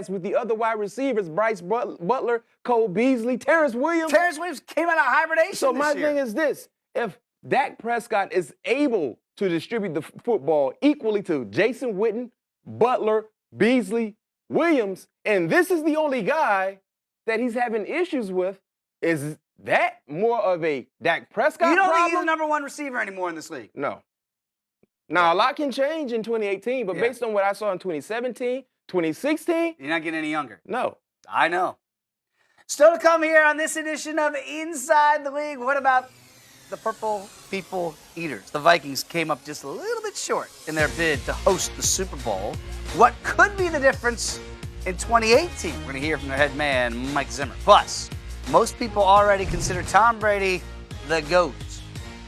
has with the other wide receivers, Bryce Butler, Cole Beasley, Terrence Williams. Terrence Williams came out of hibernation So my this year. thing is this. If Dak Prescott is able to distribute the football equally to Jason Witten, Butler, Beasley, Williams, and this is the only guy that he's having issues with, is that more of a Dak Prescott You don't problem? think he's the number one receiver anymore in this league? No. Now, a lot can change in 2018, but based on what I saw in 2017, 2016, you're not getting any younger. No. I know. Still to come here on this edition of Inside the League. What about the Purple People Eaters? The Vikings came up just a little bit short in their bid to host the Super Bowl. What could be the difference in 2018? We're going to hear from their head man, Mike Zimmer. Plus, most people already consider Tom Brady the GOAT.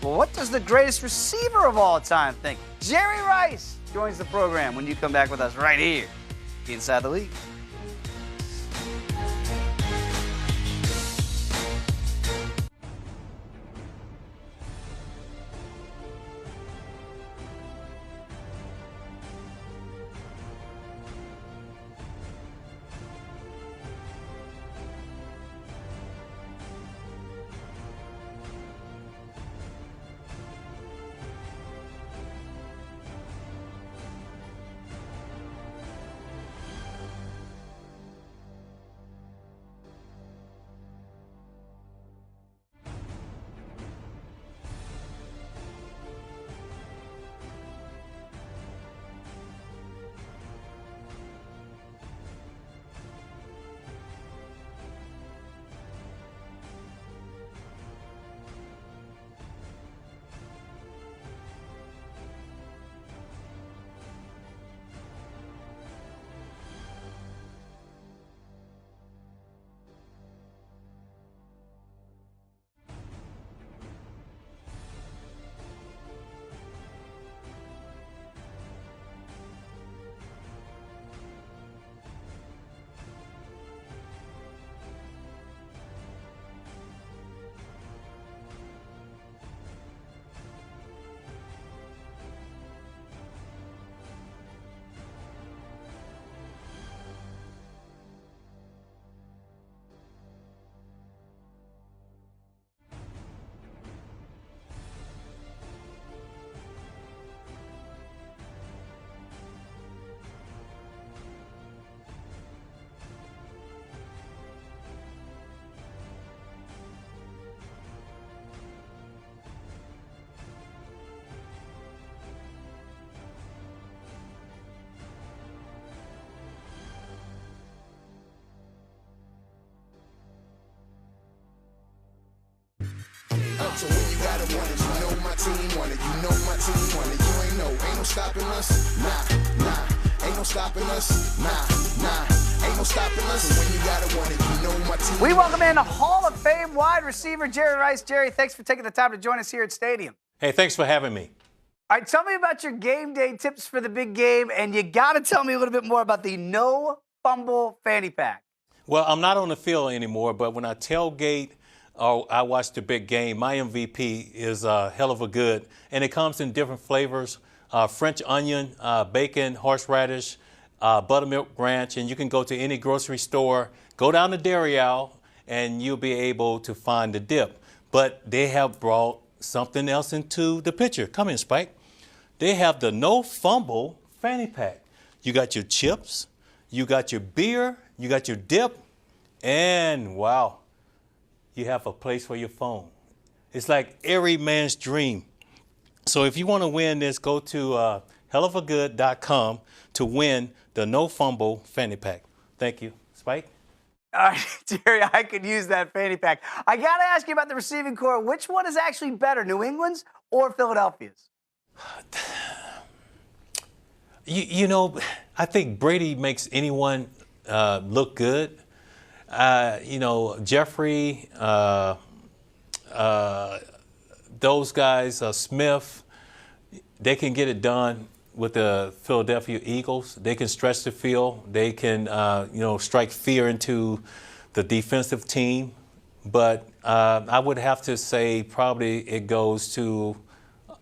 Well, what does the greatest receiver of all time think? Jerry Rice joins the program when you come back with us right here, Inside the League. So when you got it, want it, you know my team want it, you know my team want it, you ain't no stopping us, nah, ain't no stopping us, nah, ain't no stopping us. So when you got it, want it, you know my team. We welcome in Hall of Fame wide receiver Jerry Rice. Jerry, thanks for taking the time to join us here at Stadium. Hey, thanks for having me. All right, tell me about your game day tips for the big game, and you got to tell me a little bit more about the No Fumble Fanny Pack. Well, I'm not on the field anymore, but when I tailgate or I watch the big game, my MVP is Hell of a Good, and it comes in different flavors, French onion, bacon, horseradish, buttermilk ranch, and you can go to any grocery store, go down to Dairy Owl, and you'll be able to find the dip. But they have brought something else into the picture. Come in, Spike. They have the No Fumble Fanny Pack. You got your chips, you got your beer, you got your dip, and wow, you have a place for your phone. It's like every man's dream. So if you want to win this, go to hellofagood.com to win the No Fumble Fanny Pack. Thank you. Spike? All right, Jerry, I could use that fanny pack. I got to ask you about the receiving core. Which one is actually better, New England's or Philadelphia's? You know, I think Brady makes anyone look good. You know, Jeffrey, those guys, Smith, they can get it done with the Philadelphia Eagles. They can stretch the field. They can, you know, strike fear into the defensive team. But I would have to say probably it goes to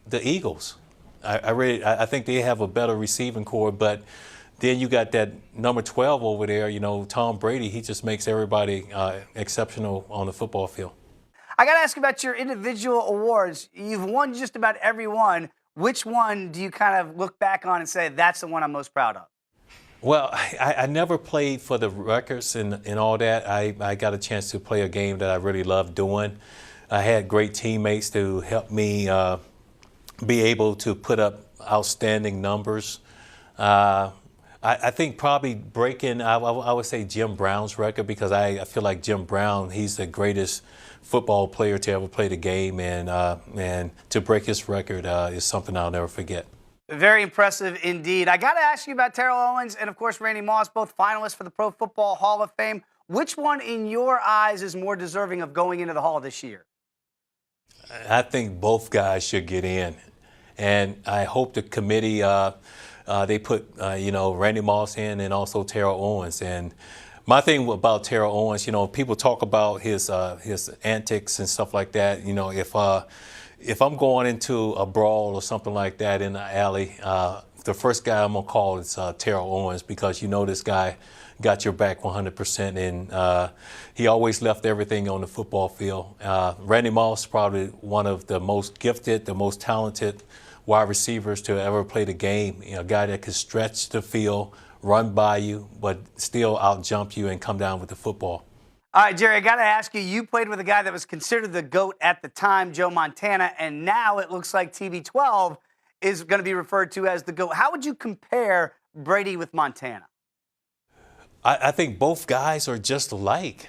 the Eagles. I think they have a better receiving core, but then you got that number 12 over there, Tom Brady. He just makes everybody exceptional on the football field. I got to ask you about your individual awards. You've won just about every one. Which one do you kind of look back on and say, that's the one I'm most proud of? Well, I never played for the records and all that. I got a chance to play a game that I really loved doing. I had great teammates to help me be able to put up outstanding numbers. I think probably breaking, I would say Jim Brown's record, because I feel like Jim Brown, he's the greatest football player to ever play the game, and to break his record is something I'll never forget. Very impressive indeed. I got to ask you about Terrell Owens and, of course, Randy Moss, both finalists for the Pro Football Hall of Fame. Which one, in your eyes, is more deserving of going into the Hall this year? I think both guys should get in, and I hope the committee they put Randy Moss in and also Terrell Owens. And my thing about Terrell Owens, people talk about his antics and stuff like that. If I'm going into a brawl or something like that in the alley, the first guy I'm gonna call is Terrell Owens, because this guy got your back 100%, and he always left everything on the football field. Randy Moss, probably one of the most gifted, the most talented wide receivers to ever play the game. A guy that could stretch the field, run by you, but still out-jump you and come down with the football. All right, Jerry, I got to ask you, you played with a guy that was considered the GOAT at the time, Joe Montana, and now it looks like TB12 is going to be referred to as the GOAT. How would you compare Brady with Montana? I think both guys are just alike.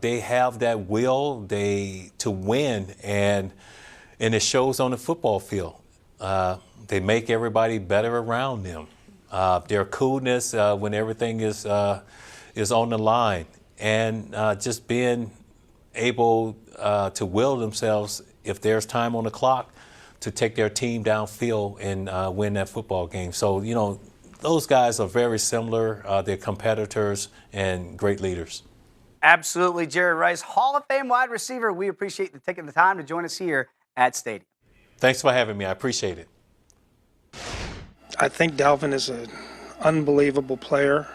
They have that will to win, and it shows on the football field. They make everybody better around them. Their coolness when everything is on the line, and just being able to will themselves, if there's time on the clock, to take their team downfield and win that football game. So, those guys are very similar. They're competitors and great leaders. Absolutely. Jerry Rice, Hall of Fame wide receiver. We appreciate you taking the time to join us here at Stadium. Thanks for having me. I appreciate it. I think Dalvin is an unbelievable player.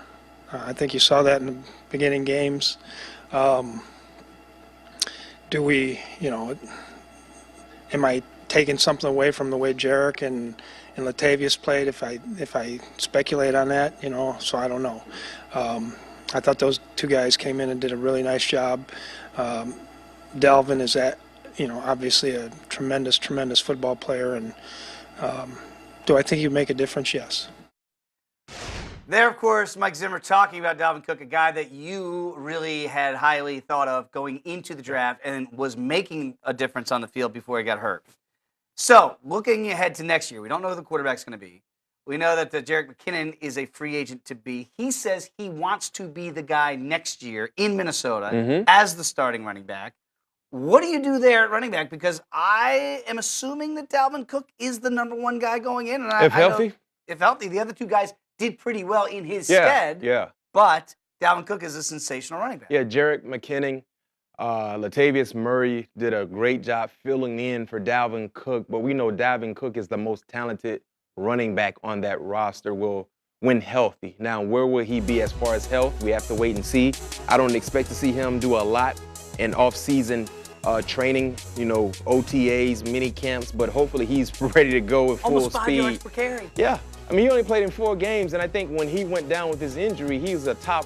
I think you saw that in the beginning games. Am I taking something away from the way Jarek and Latavius played if I speculate on that, so I don't know. I thought those two guys came in and did a really nice job. Dalvin is obviously a tremendous football player, and do I think he'd make a difference? Yes. There, of course, Mike Zimmer talking about Dalvin Cook, a guy that you really had highly thought of going into the draft and was making a difference on the field before he got hurt. So, looking ahead to next year, we don't know who the quarterback's going to be. We know that Jerick McKinnon is a free agent to be. He says he wants to be the guy next year in Minnesota as the starting running back. What do you do there at running back? Because I am assuming that Dalvin Cook is the number one guy going in. And If healthy? If healthy. The other two guys did pretty well in his stead. Yeah. But Dalvin Cook is a sensational running back. Yeah, Jerick McKinnon, Latavius Murray did a great job filling in for Dalvin Cook, but we know Dalvin Cook is the most talented running back on that roster when healthy. Now, where will he be as far as health? We have to wait and see. I don't expect to see him do a lot in off-season training, OTAs, mini camps, but hopefully he's ready to go with full Almost 5 speed. yards per carry. Yeah. I mean, he only played in 4 games, and I think when he went down with his injury, he was atop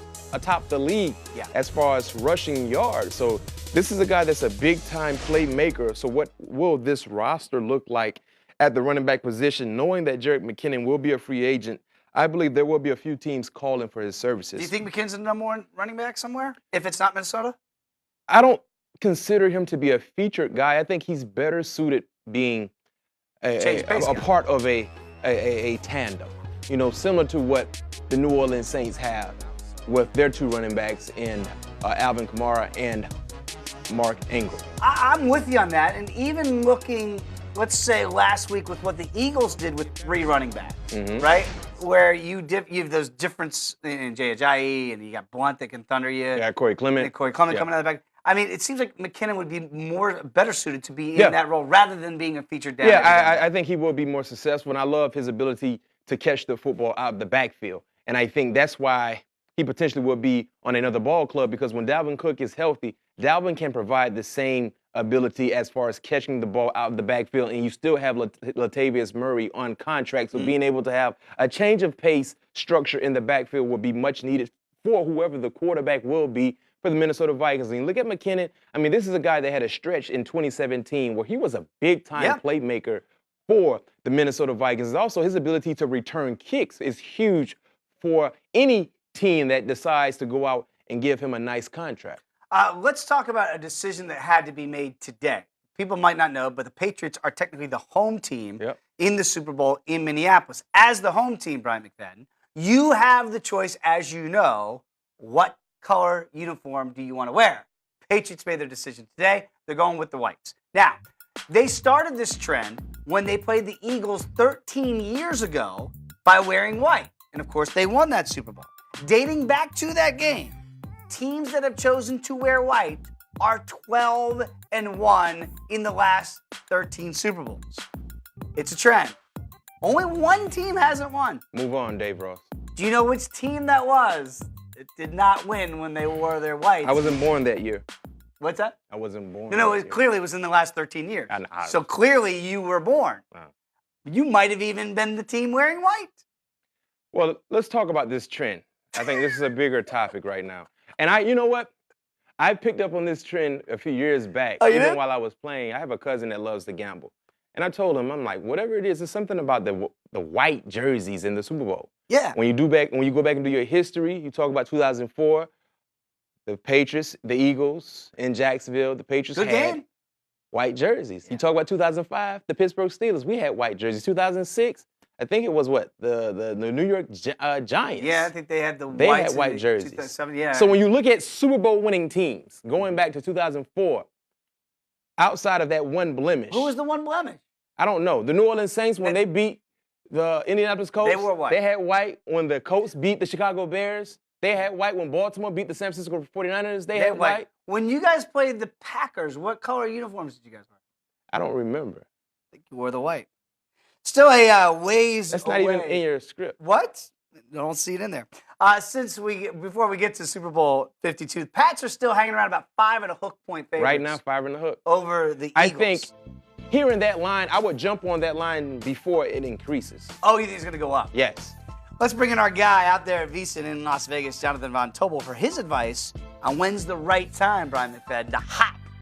the league as far as rushing yards. So this is a guy that's a big-time playmaker. So what will this roster look like at the running back position, knowing that Jerick McKinnon will be a free agent? I believe there will be a few teams calling for his services. Do you think McKinnon's the number one running back somewhere, if it's not Minnesota? I don't consider him to be a featured guy. I think he's better suited being a part of a tandem, similar to what the New Orleans Saints have with their 2 running backs in Alvin Kamara and Mark Ingram. I'm with you on that. And even looking, let's say, last week with what the Eagles did with 3 running backs, right? Where you have those difference in Jay Ajayi, and you got Blunt that can thunder you. Yeah, Corey Clement. Corey Clement coming out of the back. I mean, it seems like McKinnon would be better suited to be in that role rather than being a featured down. Yeah, I think he will be more successful, and I love his ability to catch the football out of the backfield. And I think that's why he potentially will be on another ball club, because when Dalvin Cook is healthy, Dalvin can provide the same ability as far as catching the ball out of the backfield, and you still have Latavius Murray on contract, so being able to have a change of pace structure in the backfield will be much needed for whoever the quarterback will be for the Minnesota Vikings. And you look at McKinnon, I mean, this is a guy that had a stretch in 2017 where he was a big-time playmaker for the Minnesota Vikings. And also, his ability to return kicks is huge for any team that decides to go out and give him a nice contract. Let's talk about a decision that had to be made today. People might not know, but the Patriots are technically the home team in the Super Bowl in Minneapolis. As the home team, Brian McFadden, you have the choice, as you know, what color uniform do you want to wear? Patriots made their decision today. They're going with the whites. Now, they started this trend when they played the Eagles 13 years ago by wearing white. And, of course, they won that Super Bowl. Dating back to that game, teams that have chosen to wear white are 12-1 in the last 13 Super Bowls. It's a trend. Only one team hasn't won. Move on, Dave Ross. Do you know which team that was? It did not win when they wore their whites. I wasn't born that year. What's that? I wasn't born. No, it clearly was in the last 13 years. I So clearly you were born. Wow. You might have even been the team wearing white. Well, let's talk about this trend. I think this is a bigger topic right now. And you know what? I picked up on this trend a few years back, even while I was playing. I have a cousin that loves to gamble. And I told him, I'm like, whatever it is, there's something about the white jerseys in the Super Bowl. Yeah. When you go back and do your history, you talk about 2004, the Patriots, the Eagles in Jacksonville, the Patriots had white jerseys. You talk about 2005, the Pittsburgh Steelers, we had white jerseys. 2006, I think it was the New York Giants. Yeah, I think they had They had white jerseys. 2007, yeah. So when you look at Super Bowl winning teams, going back to 2004, outside of that one blemish. Who was the one blemish? I don't know. The New Orleans Saints, when they beat the Indianapolis Colts, They wore white. They had white. When the Colts beat the Chicago Bears, they had white. When Baltimore beat the San Francisco 49ers, they had white. When you guys played the Packers, what color uniforms did you guys wear? I don't remember. I think you wore the white. Still a ways That's not away. even in your script. What? I don't see it in there. Before we get to Super Bowl 52, the Pats are still hanging around about 5 and a hook point favorites. Right now, 5 in the hook. Over the Eagles. I think hearing that line, I would jump on that line before it increases. Oh, you think it's going to go up? Yes. Let's bring in our guy out there at VSiN in Las Vegas, Jonathan Von Tobel, for his advice on when's the right time, Brian McFadden, to hot